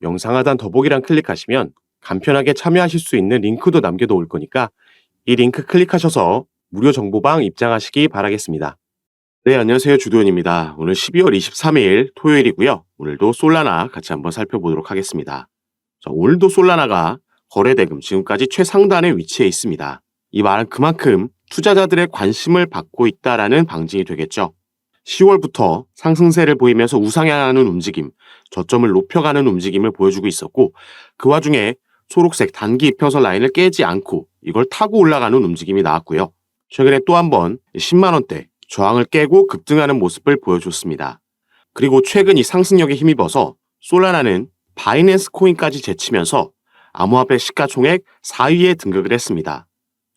영상 하단 더보기란 클릭하시면 간편하게 참여하실 수 있는 링크도 남겨놓을 거니까 이 링크 클릭하셔서 무료 정보방 입장하시기 바라겠습니다. 네, 안녕하세요. 주도현입니다. 오늘 12월 23일 토요일이고요. 오늘도 솔라나 같이 한번 살펴보도록 하겠습니다. 자, 오늘도 솔라나가 거래대금 지금까지 최상단에 위치해 있습니다. 이 말은 그만큼 투자자들의 관심을 받고 있다라는 방증이 되겠죠. 10월부터 상승세를 보이면서 우상향하는 움직임, 저점을 높여가는 움직임을 보여주고 있었고 그 와중에 초록색 단기 이평선 라인을 깨지 않고 이걸 타고 올라가는 움직임이 나왔고요. 최근에 또 한 번 10만원대 저항을 깨고 급등하는 모습을 보여줬습니다. 그리고 최근 이 상승력에 힘입어서 솔라나는 바이낸스 코인까지 제치면서 암호화폐 시가총액 4위에 등극을 했습니다.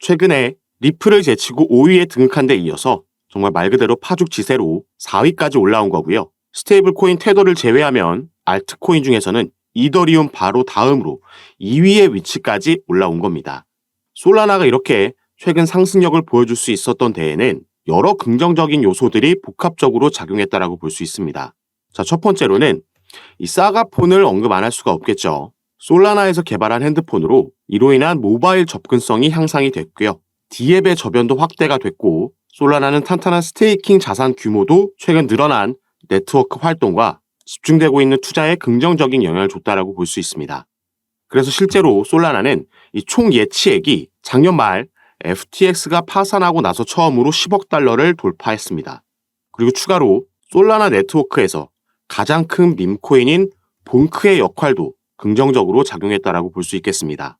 최근에 리플을 제치고 5위에 등극한 데 이어서 정말 말 그대로 파죽지세로 4위까지 올라온 거고요. 스테이블 코인 테더를 제외하면 알트코인 중에서는 이더리움 바로 다음으로 2위의 위치까지 올라온 겁니다. 솔라나가 이렇게 최근 상승력을 보여줄 수 있었던 데에는 여러 긍정적인 요소들이 복합적으로 작용했다라고 볼 수 있습니다. 자, 첫 번째로는 이 사가폰을 언급 안 할 수가 없겠죠. 솔라나에서 개발한 핸드폰으로 이로 인한 모바일 접근성이 향상이 됐고요. D앱의 저변도 확대가 됐고 솔라나는 탄탄한 스테이킹 자산 규모도 최근 늘어난 네트워크 활동과 집중되고 있는 투자에 긍정적인 영향을 줬다라고 볼 수 있습니다. 그래서 실제로 솔라나는 이 총 예치액이 작년 말 FTX가 파산하고 나서 처음으로 10억 달러를 돌파했습니다. 그리고 추가로 솔라나 네트워크에서 가장 큰 밈코인인 봉크의 역할도 긍정적으로 작용했다라고 볼 수 있겠습니다.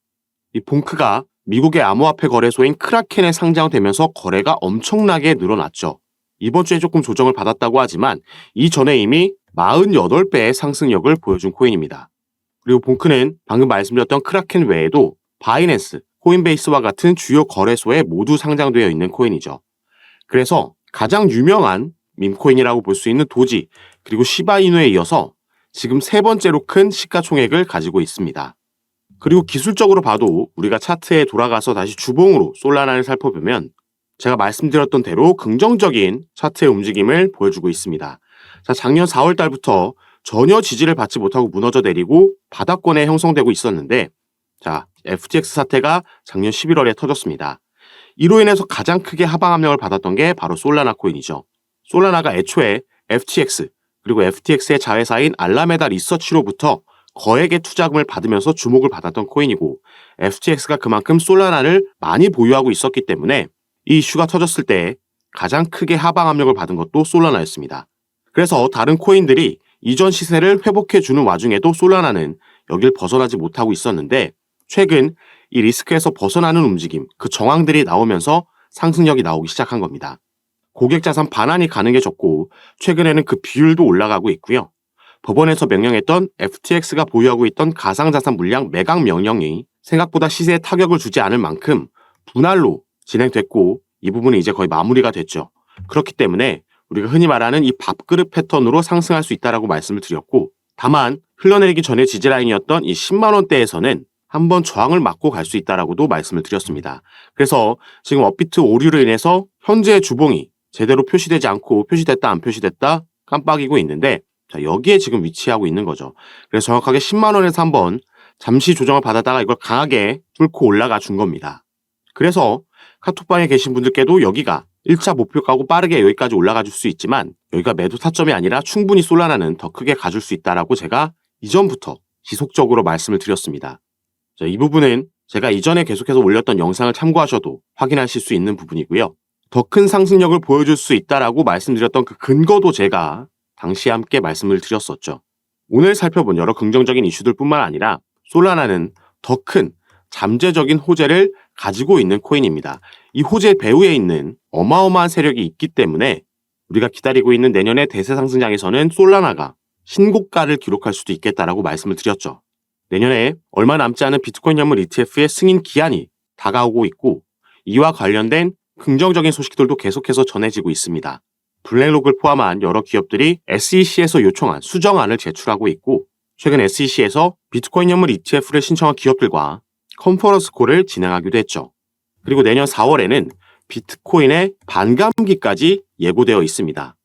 이 봉크가 미국의 암호화폐 거래소인 크라켄에 상장되면서 거래가 엄청나게 늘어났죠. 이번 주에 조금 조정을 받았다고 하지만 이전에 이미 48배의 상승력을 보여준 코인입니다. 그리고 봉크는 방금 말씀드렸던 크라켄 외에도 바이낸스, 코인베이스와 같은 주요 거래소에 모두 상장되어 있는 코인이죠. 그래서 가장 유명한 밈코인이라고 볼 수 있는 도지, 그리고 시바이누에 이어서 지금 세 번째로 큰 시가총액을 가지고 있습니다. 그리고 기술적으로 봐도 우리가 차트에 돌아가서 다시 주봉으로 솔라나를 살펴보면 제가 말씀드렸던 대로 긍정적인 차트의 움직임을 보여주고 있습니다. 자, 작년 4월 달부터 전혀 지지를 받지 못하고 무너져 내리고 바닥권에 형성되고 있었는데 자, FTX 사태가 작년 11월에 터졌습니다. 이로 인해서 가장 크게 하방 압력을 받았던 게 바로 솔라나 코인이죠. 솔라나가 애초에 FTX 그리고 FTX의 자회사인 알라메다 리서치로부터 거액의 투자금을 받으면서 주목을 받았던 코인이고 FTX가 그만큼 솔라나를 많이 보유하고 있었기 때문에 이 이슈가 터졌을 때 가장 크게 하방 압력을 받은 것도 솔라나였습니다. 그래서 다른 코인들이 이전 시세를 회복해주는 와중에도 솔라나는 여길 벗어나지 못하고 있었는데 최근 이 리스크에서 벗어나는 움직임, 그 정황들이 나오면서 상승력이 나오기 시작한 겁니다. 고객자산 반환이 가능해졌고 최근에는 그 비율도 올라가고 있고요. 법원에서 명령했던 FTX가 보유하고 있던 가상자산 물량 매각 명령이 생각보다 시세에 타격을 주지 않을 만큼 분할로 진행됐고 이 부분은 이제 거의 마무리가 됐죠. 그렇기 때문에 우리가 흔히 말하는 이 밥그릇 패턴으로 상승할 수 있다라고 말씀을 드렸고 다만 흘러내리기 전에 지지라인이었던 이 10만원대에서는 한번 저항을 맞고 갈 수 있다라고도 말씀을 드렸습니다. 그래서 지금 업비트 오류로 인해서 현재의 주봉이 제대로 표시되지 않고 표시됐다 안 표시됐다 깜빡이고 있는데 자, 여기에 지금 위치하고 있는 거죠. 그래서 정확하게 10만원에서 한번 잠시 조정을 받았다가 이걸 강하게 뚫고 올라가 준 겁니다. 그래서 카톡방에 계신 분들께도 여기가 1차 목표가고 빠르게 여기까지 올라가 줄 수 있지만 여기가 매도 타점이 아니라 충분히 솔라나는 더 크게 가줄 수 있다라고 제가 이전부터 지속적으로 말씀을 드렸습니다. 자, 이 부분은 제가 이전에 계속해서 올렸던 영상을 참고하셔도 확인하실 수 있는 부분이고요. 더 큰 상승력을 보여줄 수 있다라고 말씀드렸던 그 근거도 제가 당시에 함께 말씀을 드렸었죠. 오늘 살펴본 여러 긍정적인 이슈들 뿐만 아니라 솔라나는 더 큰 잠재적인 호재를 가지고 있는 코인입니다. 이 호재 배후에 있는 어마어마한 세력이 있기 때문에 우리가 기다리고 있는 내년의 대세 상승장에서는 솔라나가 신고가를 기록할 수도 있겠다라고 말씀을 드렸죠. 내년에 얼마 남지 않은 비트코인 현물 ETF의 승인 기한이 다가오고 있고 이와 관련된 긍정적인 소식들도 계속해서 전해지고 있습니다. 블랙록을 포함한 여러 기업들이 SEC에서 요청한 수정안을 제출하고 있고 최근 SEC에서 비트코인 현물 ETF를 신청한 기업들과 컨퍼런스 콜을 진행하기도 했죠. 그리고 내년 4월에는 비트코인의 반감기까지 예고되어 있습니다.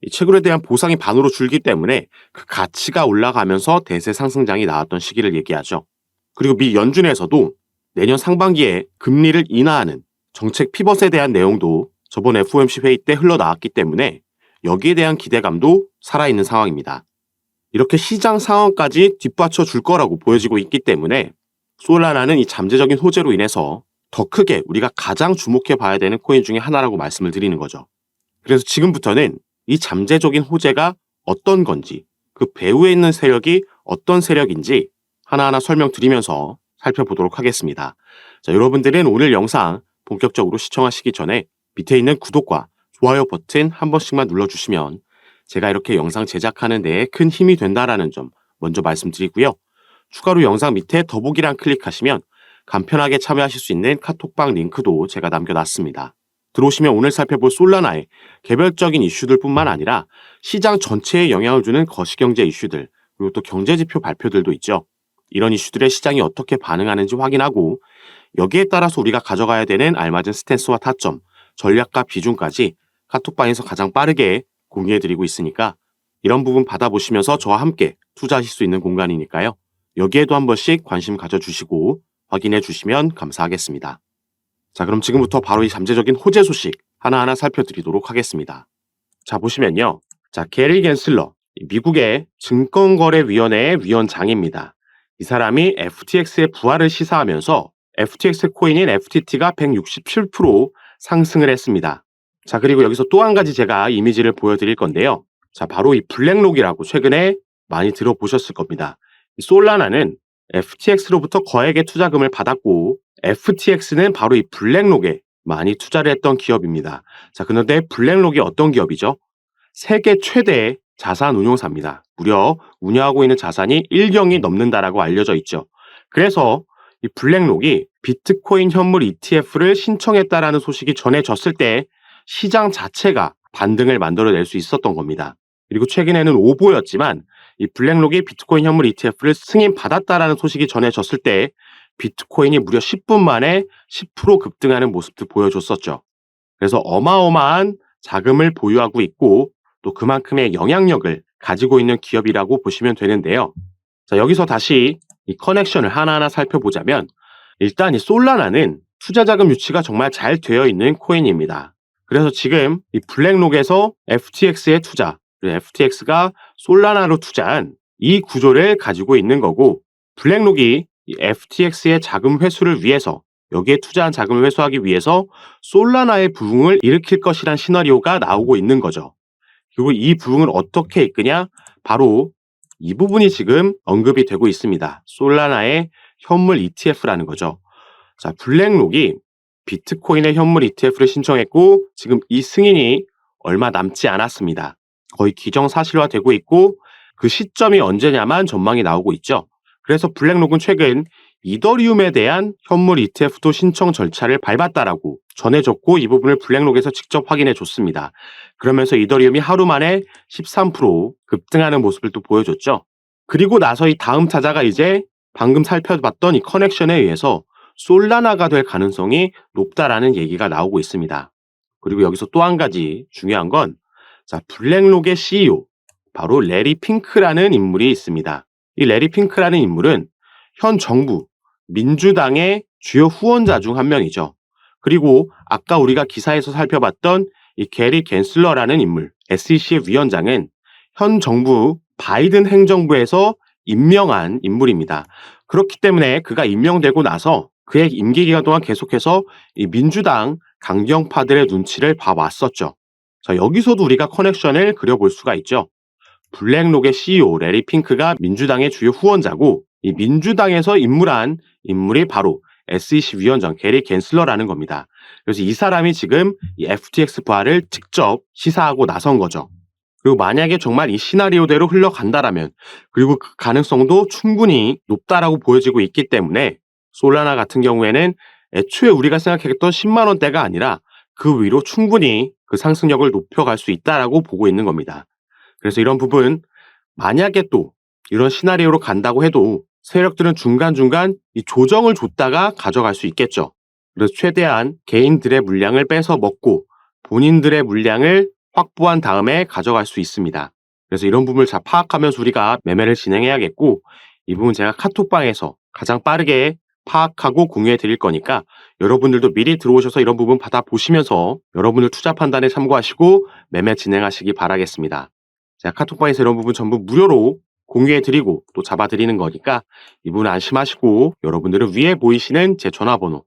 이 채굴에 대한 보상이 반으로 줄기 때문에 그 가치가 올라가면서 대세 상승장이 나왔던 시기를 얘기하죠. 그리고 미 연준에서도 내년 상반기에 금리를 인하하는 정책 피벗에 대한 내용도 저번 FOMC 회의 때 흘러나왔기 때문에 여기에 대한 기대감도 살아있는 상황입니다. 이렇게 시장 상황까지 뒷받쳐 줄 거라고 보여지고 있기 때문에 솔라나는 이 잠재적인 호재로 인해서 더 크게 우리가 가장 주목해 봐야 되는 코인 중에 하나라고 말씀을 드리는 거죠. 그래서 지금부터는 이 잠재적인 호재가 어떤 건지, 그 배후에 있는 세력이 어떤 세력인지 하나하나 설명드리면서 살펴보도록 하겠습니다. 자, 여러분들은 오늘 영상 본격적으로 시청하시기 전에 밑에 있는 구독과 좋아요 버튼 한 번씩만 눌러주시면 제가 이렇게 영상 제작하는 데에 큰 힘이 된다라는 점 먼저 말씀드리고요. 추가로 영상 밑에 더보기란 클릭하시면 간편하게 참여하실 수 있는 카톡방 링크도 제가 남겨놨습니다. 들어오시면 오늘 살펴볼 솔라나의 개별적인 이슈들 뿐만 아니라 시장 전체에 영향을 주는 거시경제 이슈들, 그리고 또 경제지표 발표들도 있죠. 이런 이슈들의 시장이 어떻게 반응하는지 확인하고 여기에 따라서 우리가 가져가야 되는 알맞은 스탠스와 타점, 전략과 비중까지 카톡방에서 가장 빠르게 공유해드리고 있으니까 이런 부분 받아보시면서 저와 함께 투자하실 수 있는 공간이니까요. 여기에도 한 번씩 관심 가져주시고 확인해 주시면 감사하겠습니다. 자, 그럼 지금부터 바로 이 잠재적인 호재 소식 하나하나 살펴드리도록 하겠습니다. 자, 보시면요. 자, 게리 겐슬러, 미국의 증권거래위원회의 위원장입니다. 이 사람이 FTX의 부활을 시사하면서 FTX 코인인 FTT가 167% 상승을 했습니다. 자, 그리고 여기서 또 한 가지 제가 이미지를 보여드릴 건데요. 자, 바로 이 블랙록이라고 최근에 많이 들어보셨을 겁니다. 이 솔라나는 FTX로부터 거액의 투자금을 받았고 FTX는 바로 이 블랙록에 많이 투자를 했던 기업입니다. 자, 그런데 블랙록이 어떤 기업이죠? 세계 최대의 자산 운용사입니다. 무려 운영하고 있는 자산이 1경이 넘는다라고 알려져 있죠. 그래서 이 블랙록이 비트코인 현물 ETF를 신청했다라는 소식이 전해졌을 때 시장 자체가 반등을 만들어낼 수 있었던 겁니다. 그리고 최근에는 오보였지만 이 블랙록이 비트코인 현물 ETF를 승인받았다라는 소식이 전해졌을 때 비트코인이 무려 10분 만에 10% 급등하는 모습도 보여줬었죠. 그래서 어마어마한 자금을 보유하고 있고 또 그만큼의 영향력을 가지고 있는 기업이라고 보시면 되는데요. 자, 여기서 다시 이 커넥션을 하나하나 살펴보자면 일단 이 솔라나는 투자 자금 유치가 정말 잘 되어 있는 코인입니다. 그래서 지금 이 블랙록에서 FTX에 투자, 그리고 FTX가 솔라나로 투자한 이 구조를 가지고 있는 거고 블랙록이 이 FTX의 자금 회수를 위해서 여기에 투자한 자금을 회수하기 위해서 솔라나의 부흥을 일으킬 것이란 시나리오가 나오고 있는 거죠. 그리고 이 부흥을 어떻게 이끄냐? 바로 이 부분이 지금 언급이 되고 있습니다. 솔라나의 현물 ETF라는 거죠. 자, 블랙록이 비트코인의 현물 ETF를 신청했고 지금 이 승인이 얼마 남지 않았습니다. 거의 기정사실화되고 있고 그 시점이 언제냐만 전망이 나오고 있죠. 그래서 블랙록은 최근 이더리움에 대한 현물 ETF도 신청 절차를 밟았다라고 전해졌고 이 부분을 블랙록에서 직접 확인해 줬습니다. 그러면서 이더리움이 하루 만에 13% 급등하는 모습을 또 보여줬죠. 그리고 나서 이 다음 타자가 이제 방금 살펴봤던 이 커넥션에 의해서 솔라나가 될 가능성이 높다라는 얘기가 나오고 있습니다. 그리고 여기서 또 한 가지 중요한 건 자, 블랙록의 CEO 바로 레리 핑크라는 인물이 있습니다. 이 레리 핑크라는 인물은 현 정부 민주당의 주요 후원자 중 한 명이죠. 그리고 아까 우리가 기사에서 살펴봤던 이 게리 겐슬러라는 인물, SEC의 위원장은 현 정부 바이든 행정부에서 임명한 인물입니다. 그렇기 때문에 그가 임명되고 나서 그의 임기 기간 동안 계속해서 이 민주당 강경파들의 눈치를 봐왔었죠. 자, 여기서도 우리가 커넥션을 그려볼 수가 있죠. 블랙록의 CEO 레리 핑크가 민주당의 주요 후원자고 이 민주당에서 임무한 인물이 바로 SEC 위원장 게리 겐슬러라는 겁니다. 그래서 이 사람이 지금 이 FTX 부활을 직접 시사하고 나선 거죠. 그리고 만약에 정말 이 시나리오대로 흘러간다라면 그리고 그 가능성도 충분히 높다라고 보여지고 있기 때문에 솔라나 같은 경우에는 애초에 우리가 생각했던 10만 원대가 아니라 그 위로 충분히 그 상승력을 높여갈 수 있다라고 보고 있는 겁니다. 그래서 이런 부분 만약에 또 이런 시나리오로 간다고 해도 세력들은 중간중간 이 조정을 줬다가 가져갈 수 있겠죠. 그래서 최대한 개인들의 물량을 뺏어 먹고 본인들의 물량을 확보한 다음에 가져갈 수 있습니다. 그래서 이런 부분을 잘 파악하면서 우리가 매매를 진행해야겠고, 이 부분 제가 카톡방에서 가장 빠르게 파악하고 공유해 드릴 거니까 여러분들도 미리 들어오셔서 이런 부분 받아보시면서 여러분들 투자 판단에 참고하시고 매매 진행하시기 바라겠습니다. 제가 카톡방에서 이런 부분 전부 무료로 공유해 드리고 또 잡아 드리는 거니까 이 부분 안심하시고, 여러분들은 위에 보이시는 제 전화번호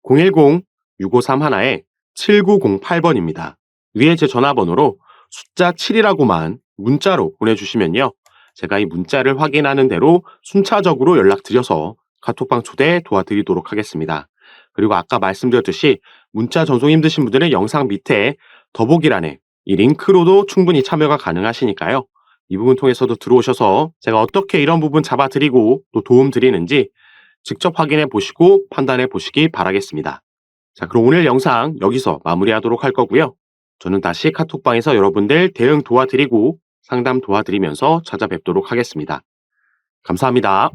010-6531-7908번입니다. 위에 제 전화번호로 숫자 7이라고만 문자로 보내주시면요, 제가 이 문자를 확인하는 대로 순차적으로 연락드려서 카톡방 초대 도와드리도록 하겠습니다. 그리고 아까 말씀드렸듯이 문자 전송 힘드신 분들은 영상 밑에 더보기란에 이 링크로도 충분히 참여가 가능하시니까요. 이 부분 통해서도 들어오셔서 제가 어떻게 이런 부분 잡아드리고 또 도움 드리는지 직접 확인해 보시고 판단해 보시기 바라겠습니다. 자, 그럼 오늘 영상 여기서 마무리하도록 할 거고요. 저는 다시 카톡방에서 여러분들 대응 도와드리고 상담 도와드리면서 찾아뵙도록 하겠습니다. 감사합니다.